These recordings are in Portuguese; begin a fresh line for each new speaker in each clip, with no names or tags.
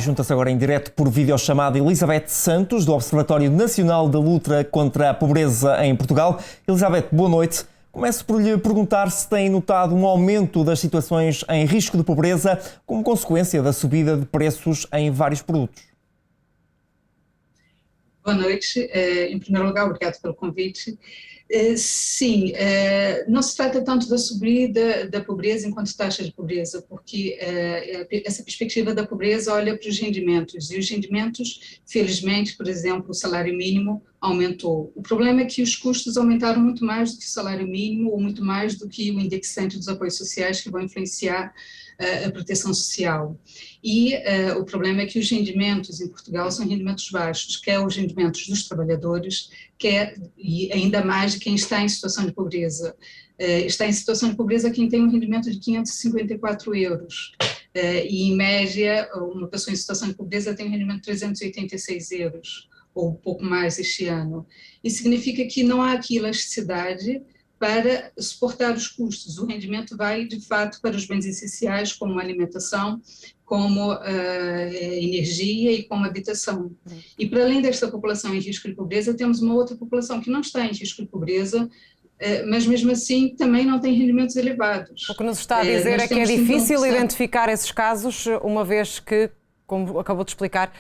junta-se agora em direto por videochamada Elizabeth Santos, do Observatório Nacional da Luta contra a Pobreza em Portugal. Elizabeth, boa noite. Começo por lhe perguntar se tem notado um aumento das situações em risco de pobreza como consequência da subida de preços em vários produtos.
Boa noite. Em primeiro lugar, obrigado pelo convite. Sim, não se trata tanto da subida da pobreza enquanto taxa de pobreza, porque essa perspectiva da pobreza olha para os rendimentos, e os rendimentos, felizmente, por exemplo, o salário mínimo aumentou. O problema é que os custos aumentaram muito mais do que o salário mínimo, ou muito mais do que o indexante dos apoios sociais que vão influenciar a proteção social. E o problema é que os rendimentos em Portugal são rendimentos baixos, quer os rendimentos dos trabalhadores, quer, e ainda mais de quem está em situação de pobreza. Está em situação de pobreza quem tem um rendimento de 554 euros. E, em média, uma pessoa em situação de pobreza tem um rendimento de 386 euros, ou um pouco mais este ano. Isso significa que não há aqui elasticidade para suportar os custos. O rendimento vai, de fato, para os bens essenciais, como alimentação, como energia e como habitação. E, para além desta população em risco de pobreza, temos uma outra população que não está em risco de pobreza, mas, mesmo assim, também não tem rendimentos elevados.
O que nos está a dizer é que é difícil identificar esses casos, uma vez que, como acabou de explicar,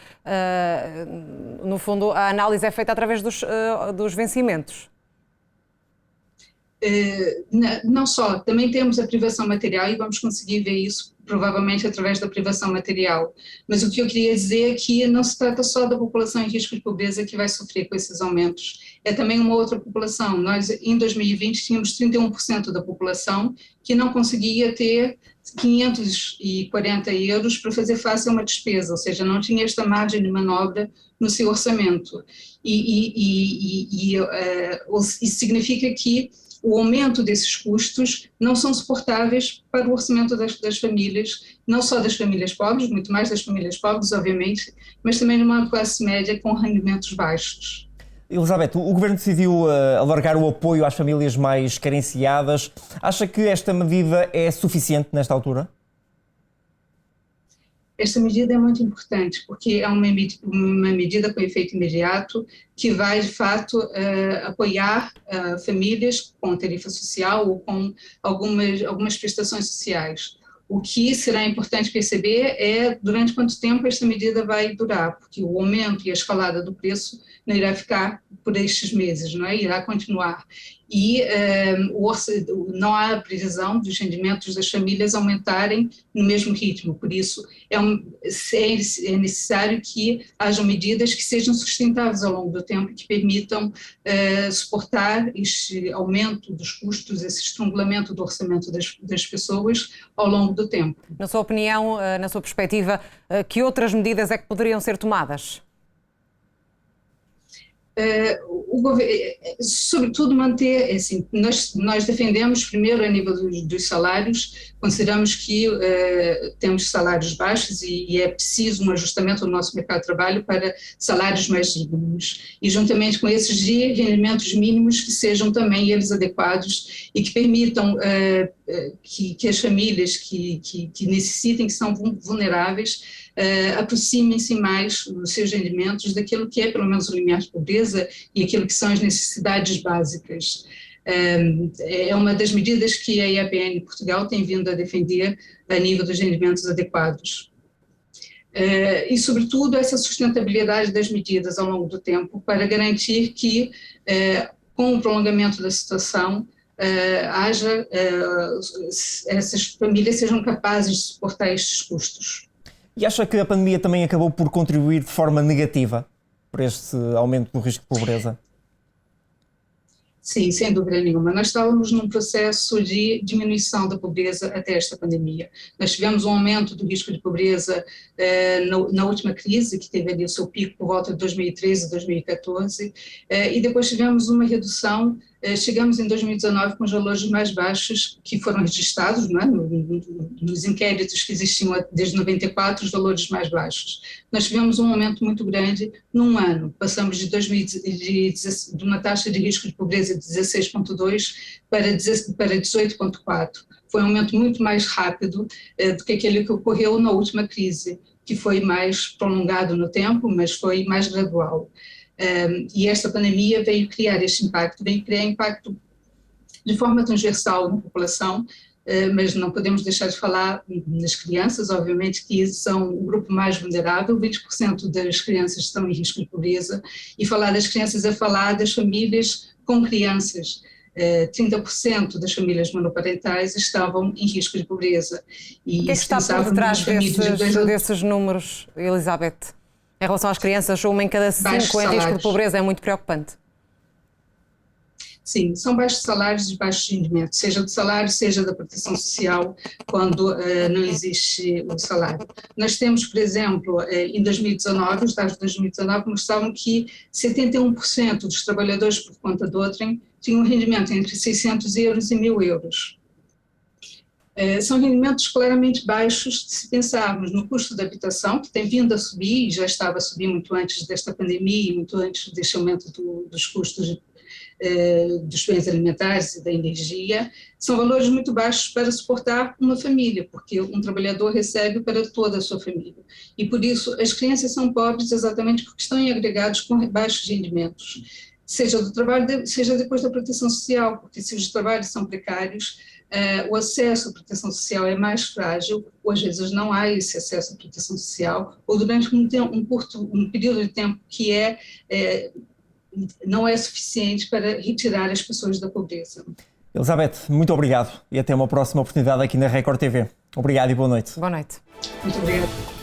no fundo, a análise é feita através dos vencimentos.
Não só, também temos a privação material e vamos conseguir ver isso provavelmente através da privação material, mas o que eu queria dizer é que não se trata só da população em risco de pobreza que vai sofrer com esses aumentos, é também uma outra população. Nós em 2020 tínhamos 31% da população que não conseguia ter 540 euros para fazer face a uma despesa, ou seja, não tinha esta margem de manobra no seu orçamento, isso significa que o aumento desses custos não são suportáveis para o orçamento das famílias, não só das famílias pobres, muito mais das famílias pobres, obviamente, mas também numa classe média com rendimentos baixos.
Elizabeth, o Governo decidiu alargar o apoio às famílias mais carenciadas. Acha que esta medida é suficiente nesta altura?
Esta medida é muito importante, porque é uma medida com efeito imediato que vai, de fato, apoiar famílias com tarifa social ou com algumas prestações sociais. O que será importante perceber é durante quanto tempo esta medida vai durar, porque o aumento e a escalada do preço não irá ficar por estes meses, não é? Irá continuar. E não há previsão dos rendimentos das famílias aumentarem no mesmo ritmo, por isso é necessário que hajam medidas que sejam sustentáveis ao longo do tempo, que permitam suportar este aumento dos custos, esse estrangulamento do orçamento das pessoas ao longo do tempo.
Na sua opinião, na sua perspectiva, que outras medidas é que poderiam ser tomadas?
O governo, sobretudo manter, assim, nós defendemos primeiro a nível dos salários, consideramos que temos salários baixos e é preciso um ajustamento no nosso mercado de trabalho para salários mais dignos e juntamente com esses de rendimentos mínimos que sejam também eles adequados e que permitam que as famílias que necessitem, que são vulneráveis, aproximem-se mais dos seus rendimentos daquilo que é pelo menos o limiar de pobreza e aquilo que são as necessidades básicas. É uma das medidas que a IAPN Portugal tem vindo a defender a nível dos rendimentos adequados. E, sobretudo, essa sustentabilidade das medidas ao longo do tempo para garantir que, com o prolongamento da situação, essas famílias sejam capazes de suportar estes custos.
E acha que a pandemia também acabou por contribuir de forma negativa para este aumento do risco de pobreza?
Sim, sem dúvida nenhuma. Nós estávamos num processo de diminuição da pobreza até esta pandemia. Nós tivemos um aumento do risco de pobreza na última crise, que teve ali o seu pico por volta de 2013, 2014, e depois tivemos uma redução. Chegamos em 2019 com os valores mais baixos que foram registrados, não é? Nos inquéritos que existiam desde 94, os valores mais baixos. Nós tivemos um aumento muito grande num ano, passamos de uma taxa de risco de pobreza de 16,2 para 18,4. foi um aumento muito mais rápido do que aquele que ocorreu na última crise, que foi mais prolongado no tempo, mas foi mais gradual. E esta pandemia veio criar este impacto, veio criar impacto de forma transversal na população, mas não podemos deixar de falar nas crianças, obviamente, que são o grupo mais vulnerável, 20% das crianças estão em risco de pobreza, e falar das crianças é falar das famílias com crianças. 30% das famílias monoparentais estavam em risco de pobreza.
E o que é que está por trás desses números, Elizabeth? Em relação às crianças, 1 em cada 5 em risco de pobreza é muito preocupante.
Sim, são baixos salários e baixos rendimentos, seja do salário, seja da proteção social, quando não existe o salário. Nós temos, por exemplo, em 2019, os dados de 2019 mostravam que 71% dos trabalhadores por conta de outrem tinham um rendimento entre 600 euros e 1.000 euros. São rendimentos claramente baixos se pensarmos no custo da habitação, que tem vindo a subir, e já estava a subir muito antes desta pandemia e muito antes deste aumento dos custos dos bens alimentares e da energia. São valores muito baixos para suportar uma família, porque um trabalhador recebe para toda a sua família. E por isso as crianças são pobres exatamente porque estão em agregados com baixos rendimentos, seja do trabalho, seja depois da proteção social, porque se os trabalhos são precários, o acesso à proteção social é mais frágil, ou às vezes não há esse acesso à proteção social, ou durante um período de tempo que não é suficiente para retirar as pessoas da pobreza.
Elizabeth, muito obrigado e até uma próxima oportunidade aqui na Record TV. Obrigado e boa noite.
Boa noite.
Muito obrigada.